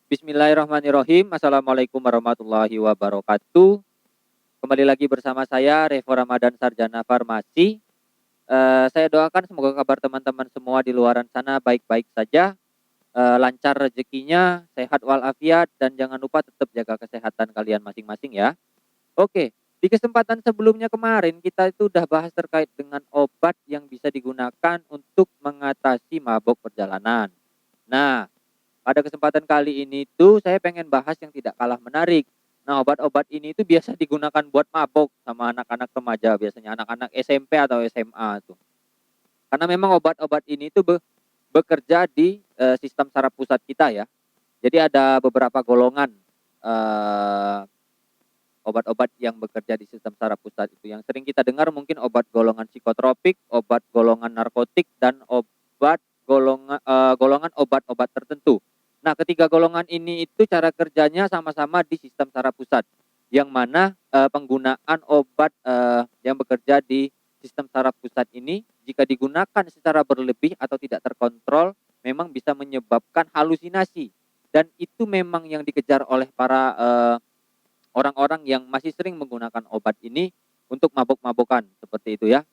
Bismillahirrahmanirrahim. Assalamualaikum warahmatullahi wabarakatuh. Kembali lagi bersama saya Revo Ramadan Sarjana Farmasi. Saya doakan semoga kabar teman-teman semua di luaran sana baik-baik saja, lancar rezekinya, sehat walafiat, dan jangan lupa tetap jaga kesehatan kalian masing-masing ya. Oke, di kesempatan sebelumnya kemarin kita itu udah bahas terkait dengan obat yang bisa digunakan untuk mengatasi mabuk perjalanan. Nah, pada kesempatan kali ini tuh saya pengen bahas yang tidak kalah menarik. Nah, obat-obat ini itu biasa digunakan buat mabok sama anak-anak remaja, biasanya anak-anak SMP atau SMA tuh. Karena memang obat-obat ini tuh bekerja di sistem saraf pusat kita ya. Jadi ada beberapa golongan eh, obat-obat yang bekerja di sistem saraf pusat itu. Yang sering kita dengar mungkin obat golongan psikotropik, obat golongan narkotik, dan obat golongan obat-obat tertentu. Nah, ketiga golongan ini itu cara kerjanya sama-sama di sistem saraf pusat, yang mana penggunaan obat yang bekerja di sistem saraf pusat ini jika digunakan secara berlebih atau tidak terkontrol memang bisa menyebabkan halusinasi, dan itu memang yang dikejar oleh para orang-orang yang masih sering menggunakan obat ini untuk mabok-mabokan seperti itu ya.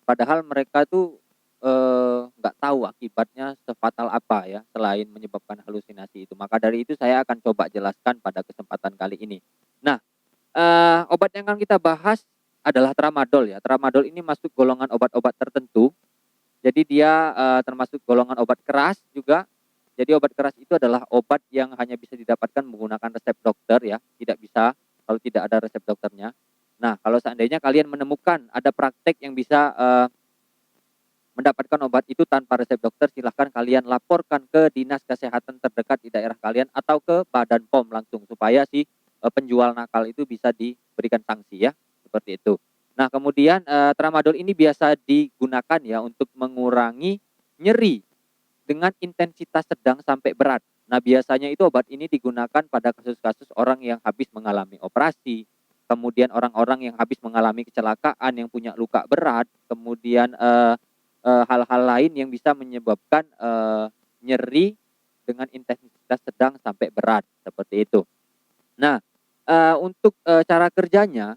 Padahal mereka tuh nggak tahu akibatnya sefatal apa ya selain menyebabkan halusinasi itu. Maka dari itu saya akan coba jelaskan pada kesempatan kali ini. Nah, obat yang akan kita bahas adalah tramadol ya. Tramadol ini masuk golongan obat-obat tertentu. Jadi dia termasuk golongan obat keras juga. Jadi obat keras itu adalah obat yang hanya bisa didapatkan menggunakan resep dokter ya, tidak bisa kalau tidak ada resep dokternya. Nah, kalau seandainya kalian menemukan ada praktek yang bisa mendapatkan obat itu tanpa resep dokter, silahkan kalian laporkan ke dinas kesehatan terdekat di daerah kalian atau ke Badan POM langsung supaya si penjual nakal itu bisa diberikan sanksi ya, seperti itu. Nah, kemudian tramadol ini biasa digunakan ya untuk mengurangi nyeri dengan intensitas sedang sampai berat. Nah, biasanya itu obat ini digunakan pada kasus-kasus orang yang habis mengalami operasi, kemudian orang-orang yang habis mengalami kecelakaan yang punya luka berat, kemudian hal-hal lain yang bisa menyebabkan nyeri dengan intensitas sedang sampai berat seperti itu. Nah, untuk cara kerjanya,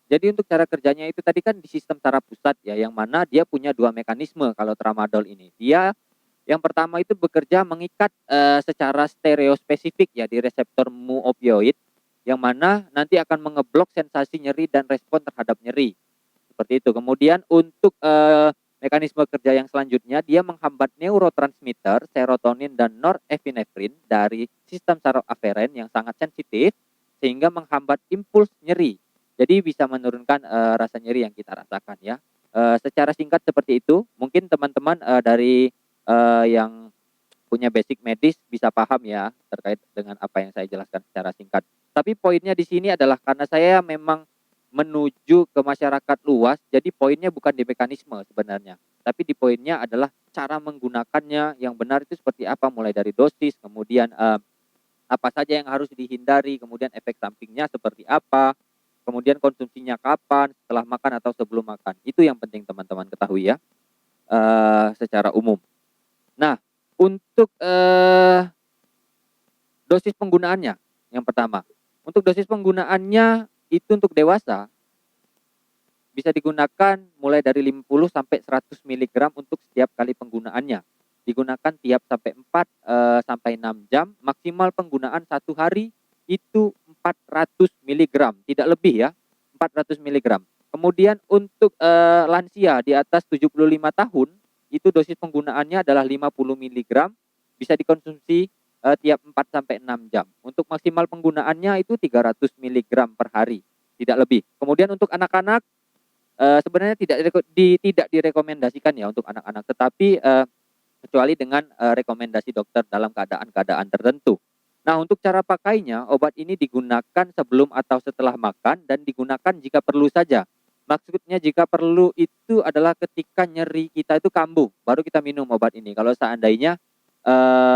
jadi untuk cara kerjanya itu tadi kan di sistem saraf pusat ya, yang mana dia punya dua mekanisme kalau tramadol ini. Dia yang pertama itu bekerja mengikat secara stereospesifik ya di reseptor mu opioid, yang mana nanti akan mengeblok sensasi nyeri dan respon terhadap nyeri. Seperti itu. Kemudian untuk mekanisme kerja yang selanjutnya, dia menghambat neurotransmitter serotonin dan norepinefrin dari sistem saraf aferen yang sangat sensitif sehingga menghambat impuls nyeri. Jadi bisa menurunkan rasa nyeri yang kita rasakan ya. Secara singkat seperti itu. Mungkin teman-teman dari yang punya basic medis bisa paham ya terkait dengan apa yang saya jelaskan secara singkat. Tapi poinnya di sini adalah karena saya memang menuju ke masyarakat luas, jadi poinnya bukan di mekanisme sebenarnya, tapi di poinnya adalah cara menggunakannya yang benar itu seperti apa, mulai dari dosis, kemudian apa saja yang harus dihindari, kemudian efek sampingnya seperti apa, kemudian konsumsinya kapan, setelah makan atau sebelum makan. Itu yang penting teman-teman ketahui ya, secara umum. Nah, untuk dosis penggunaannya yang pertama. Untuk dosis penggunaannya itu untuk dewasa bisa digunakan mulai dari 50 sampai 100 mg untuk setiap kali penggunaannya. Digunakan tiap sampai 4 sampai 6 jam, maksimal penggunaan satu hari itu 400 mg, tidak lebih ya, 400 mg. Kemudian untuk lansia di atas 75 tahun, itu dosis penggunaannya adalah 50 mg, bisa dikonsumsi tiap 4 sampai 6 jam. Untuk maksimal penggunaannya itu 300 mg per hari, tidak lebih. Kemudian untuk anak-anak sebenarnya tidak direkomendasikan ya untuk anak-anak, tetapi kecuali dengan rekomendasi dokter dalam keadaan-keadaan tertentu. Nah, untuk cara pakainya, obat ini digunakan sebelum atau setelah makan dan digunakan jika perlu saja. Maksudnya jika perlu itu adalah ketika nyeri kita itu kambuh, baru kita minum obat ini. Kalau seandainya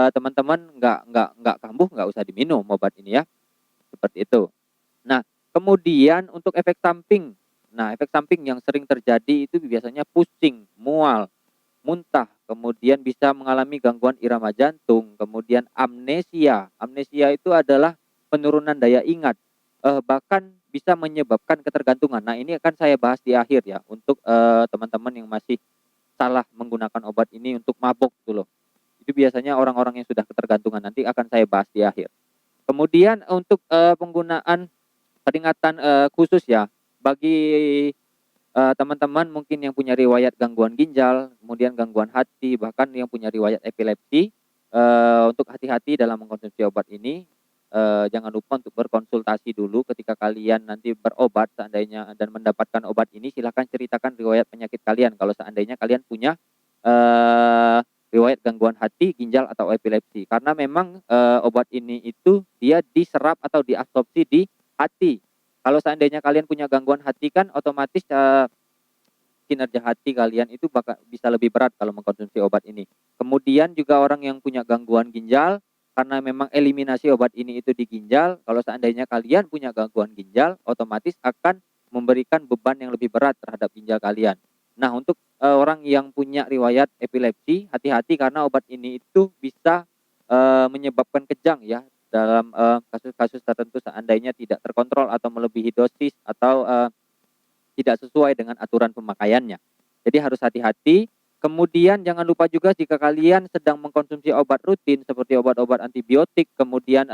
teman-teman nggak kambuh, nggak usah diminum obat ini ya, seperti itu. Nah, kemudian untuk efek samping. Nah, efek samping yang sering terjadi itu biasanya pusing, mual, muntah, kemudian bisa mengalami gangguan irama jantung, kemudian amnesia. Amnesia itu adalah penurunan daya ingat, bahkan bisa menyebabkan ketergantungan. Nah, ini akan saya bahas di akhir ya, untuk teman-teman yang masih salah menggunakan obat ini untuk mabuk gitu loh. Itu biasanya orang-orang yang sudah ketergantungan, nanti akan saya bahas di akhir. Kemudian untuk penggunaan peringatan khusus ya, bagi teman-teman mungkin yang punya riwayat gangguan ginjal, kemudian gangguan hati, bahkan yang punya riwayat epilepsi, untuk hati-hati dalam mengkonsumsi obat ini. Jangan lupa untuk berkonsultasi dulu ketika kalian nanti berobat seandainya dan mendapatkan obat ini. Silahkan ceritakan riwayat penyakit kalian kalau seandainya kalian punya eh, riwayat gangguan hati, ginjal atau epilepsi. Karena memang obat ini itu dia diserap atau diabsorpsi di hati. Kalau seandainya kalian punya gangguan hati kan otomatis kinerja hati kalian itu bakal bisa lebih berat kalau mengkonsumsi obat ini. Kemudian juga orang yang punya gangguan ginjal, karena memang eliminasi obat ini itu di ginjal, kalau seandainya kalian punya gangguan ginjal, otomatis akan memberikan beban yang lebih berat terhadap ginjal kalian. Nah, untuk orang yang punya riwayat epilepsi, hati-hati karena obat ini itu bisa menyebabkan kejang ya dalam kasus-kasus tertentu seandainya tidak terkontrol atau melebihi dosis atau tidak sesuai dengan aturan pemakaiannya. Jadi harus hati-hati. Kemudian jangan lupa juga jika kalian sedang mengkonsumsi obat rutin seperti obat-obat antibiotik, kemudian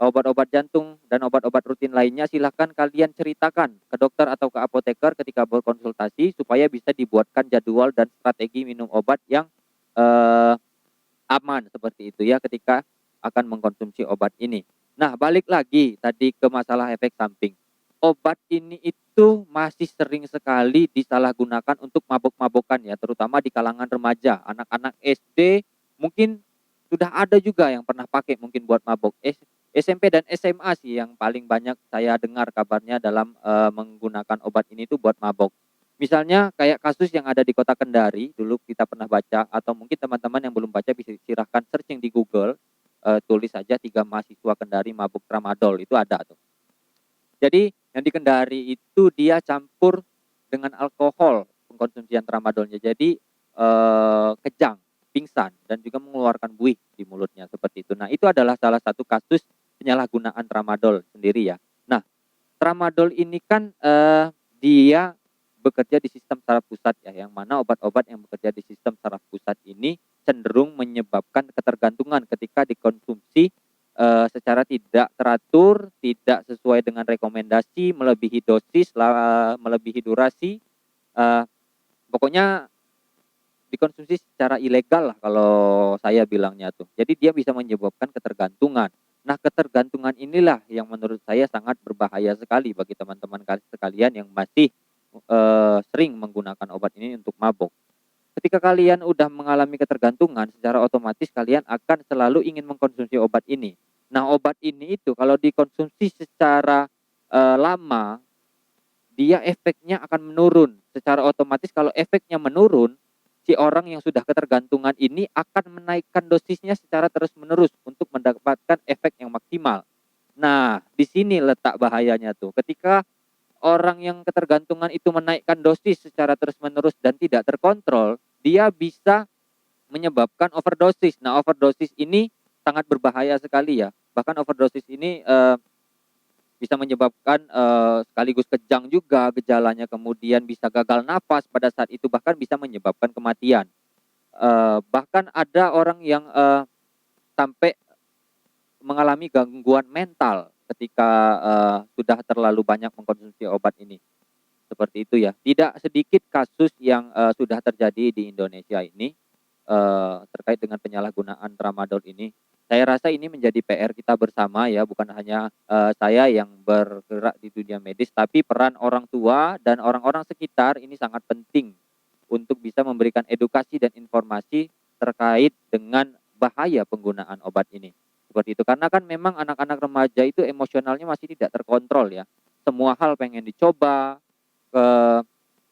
obat-obat jantung dan obat-obat rutin lainnya, silahkan kalian ceritakan ke dokter atau ke apoteker ketika berkonsultasi supaya bisa dibuatkan jadwal dan strategi minum obat yang eh, aman seperti itu ya ketika akan mengkonsumsi obat ini. Nah, balik lagi tadi ke masalah efek samping. Obat ini itu masih sering sekali disalahgunakan untuk mabuk-mabukan ya, terutama di kalangan remaja, anak-anak SD mungkin sudah ada juga yang pernah pakai mungkin buat mabuk. SMP dan SMA sih yang paling banyak saya dengar kabarnya dalam menggunakan obat ini tuh buat mabuk. Misalnya kayak kasus yang ada di Kota Kendari, dulu kita pernah baca, atau mungkin teman-teman yang belum baca bisa silahkan searching di Google, tulis saja 3 mahasiswa Kendari mabuk tramadol, itu ada tuh. Jadi yang di Kendari itu dia campur dengan alkohol pengkonsumsian tramadolnya, jadi kejang, pingsan, dan juga mengeluarkan buih di mulutnya seperti itu. Nah, itu adalah salah satu kasus penyalahgunaan tramadol sendiri ya. Nah, tramadol ini kan dia bekerja di sistem saraf pusat ya, yang mana obat-obat yang bekerja di sistem saraf pusat ini cenderung menyebabkan ketergantungan ketika dikonsumsi secara tidak teratur, tidak sesuai dengan rekomendasi, melebihi dosis, melebihi durasi, pokoknya dikonsumsi secara ilegal lah kalau saya bilangnya tuh. Jadi dia bisa menyebabkan ketergantungan. Nah, ketergantungan inilah yang menurut saya sangat berbahaya sekali bagi teman-teman sekalian yang masih sering menggunakan obat ini untuk mabuk. Ketika kalian udah mengalami ketergantungan, secara otomatis kalian akan selalu ingin mengkonsumsi obat ini. Nah, obat ini itu kalau dikonsumsi secara lama, dia efeknya akan menurun. Secara otomatis kalau efeknya menurun, si orang yang sudah ketergantungan ini akan menaikkan dosisnya secara terus-menerus untuk mendapatkan efek yang maksimal. Nah, di sini letak bahayanya tuh. Ketika orang yang ketergantungan itu menaikkan dosis secara terus-menerus dan tidak terkontrol, dia bisa menyebabkan overdosis. Nah, overdosis ini sangat berbahaya sekali ya. Bahkan overdosis ini bisa menyebabkan sekaligus kejang juga gejalanya, kemudian bisa gagal nafas pada saat itu, bahkan bisa menyebabkan kematian. Bahkan ada orang yang sampai mengalami gangguan mental ketika sudah terlalu banyak mengkonsumsi obat ini. Seperti itu ya. Tidak sedikit kasus yang sudah terjadi di Indonesia ini terkait dengan penyalahgunaan tramadol ini. Saya rasa ini menjadi PR kita bersama ya, bukan hanya saya yang bergerak di dunia medis, tapi peran orang tua dan orang-orang sekitar ini sangat penting untuk bisa memberikan edukasi dan informasi terkait dengan bahaya penggunaan obat ini. Seperti itu, karena kan memang anak-anak remaja itu emosionalnya masih tidak terkontrol ya. Semua hal pengen dicoba,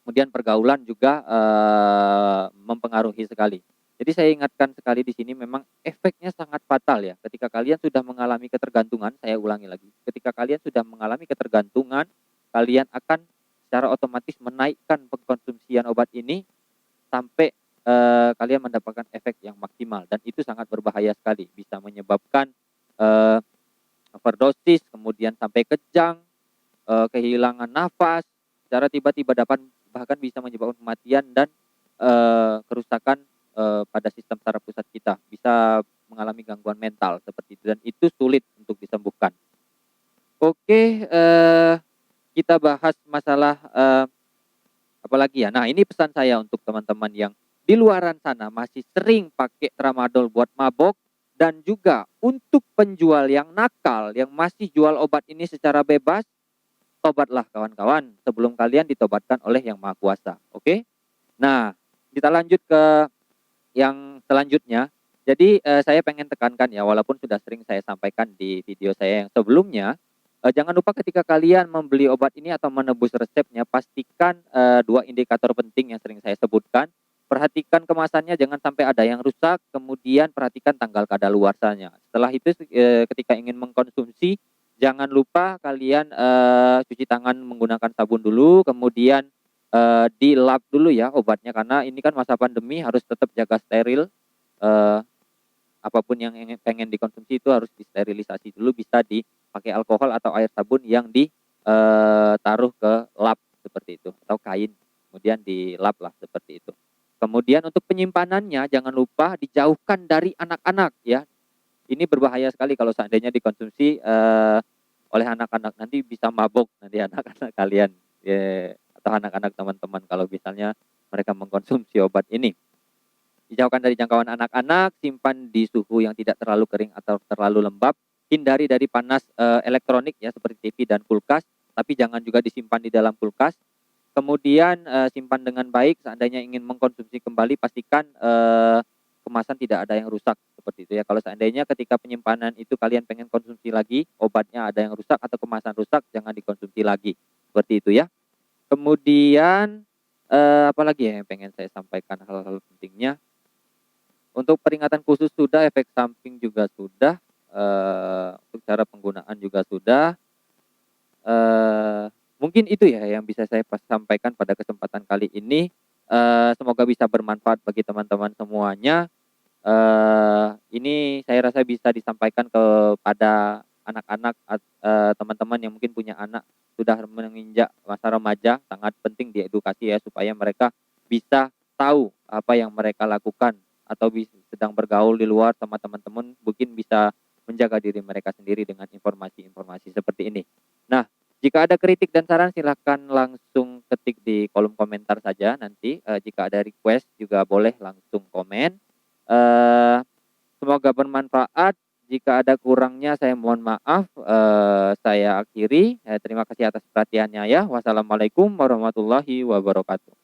kemudian pergaulan juga mempengaruhi sekali. Jadi saya ingatkan sekali di sini, memang efeknya sangat fatal ya. Ketika kalian sudah mengalami ketergantungan, saya ulangi lagi, ketika kalian sudah mengalami ketergantungan, kalian akan secara otomatis menaikkan pengkonsumsian obat ini sampai kalian mendapatkan efek yang maksimal, dan itu sangat berbahaya sekali, bisa menyebabkan eh, overdosis, kemudian sampai kejang, kehilangan nafas secara tiba-tiba, dapat bahkan bisa menyebabkan kematian dan kerusakan pada sistem saraf pusat kita, bisa mengalami gangguan mental seperti itu, dan itu sulit untuk disembuhkan. Oke, kita bahas masalah apa lagi ya. Nah, ini pesan saya untuk teman-teman yang di luaran sana masih sering pakai tramadol buat mabok, dan juga untuk penjual yang nakal yang masih jual obat ini secara bebas, tobatlah kawan-kawan sebelum kalian ditobatkan oleh Yang Maha Kuasa. Oke? Nah, kita lanjut ke yang selanjutnya. Jadi saya pengen tekankan ya, walaupun sudah sering saya sampaikan di video saya yang sebelumnya, jangan lupa ketika kalian membeli obat ini atau menebus resepnya, pastikan dua indikator penting yang sering saya sebutkan. Perhatikan kemasannya, jangan sampai ada yang rusak, kemudian perhatikan tanggal kadaluarsanya. Setelah itu ketika ingin mengkonsumsi, jangan lupa kalian cuci tangan menggunakan sabun dulu, kemudian dilap dulu ya obatnya, karena ini kan masa pandemi, harus tetap jaga steril. Eh, Apapun yang pengen dikonsumsi itu harus disterilisasi dulu, bisa dipakai alkohol atau air sabun yang ditaruh ke lap seperti itu, atau kain, kemudian dilap lah seperti itu. Kemudian untuk penyimpanannya, jangan lupa dijauhkan dari anak-anak ya. Ini berbahaya sekali kalau seandainya dikonsumsi oleh anak-anak, nanti bisa mabok nanti anak-anak kalian ya, atau anak-anak teman-teman kalau misalnya mereka mengkonsumsi obat ini. Dijauhkan dari jangkauan anak-anak, simpan di suhu yang tidak terlalu kering atau terlalu lembab, hindari dari panas elektronik ya seperti TV dan kulkas, tapi jangan juga disimpan di dalam kulkas. Kemudian simpan dengan baik, seandainya ingin mengkonsumsi kembali, pastikan kemasan tidak ada yang rusak seperti itu ya. Kalau seandainya ketika penyimpanan itu kalian pengen konsumsi lagi, obatnya ada yang rusak atau kemasan rusak, jangan dikonsumsi lagi seperti itu ya. Kemudian apalagi ya yang pengen saya sampaikan, hal-hal pentingnya. Untuk peringatan khusus sudah, efek samping juga sudah, untuk cara penggunaan juga sudah. Mungkin itu ya yang bisa saya sampaikan pada kesempatan kali ini. Semoga bisa bermanfaat bagi teman-teman semuanya. Ini saya rasa bisa disampaikan kepada anak-anak, teman-teman yang mungkin punya anak sudah menginjak masa remaja, sangat penting diedukasi ya, supaya mereka bisa tahu apa yang mereka lakukan, atau sedang bergaul di luar sama teman-teman, mungkin bisa menjaga diri mereka sendiri dengan informasi-informasi seperti ini. Nah, jika ada kritik dan saran, silakan langsung ketik di kolom komentar saja nanti. Jika ada request juga boleh langsung komen. Semoga bermanfaat. Jika ada kurangnya saya mohon maaf. Saya akhiri. Terima kasih atas perhatiannya ya. Wassalamualaikum warahmatullahi wabarakatuh.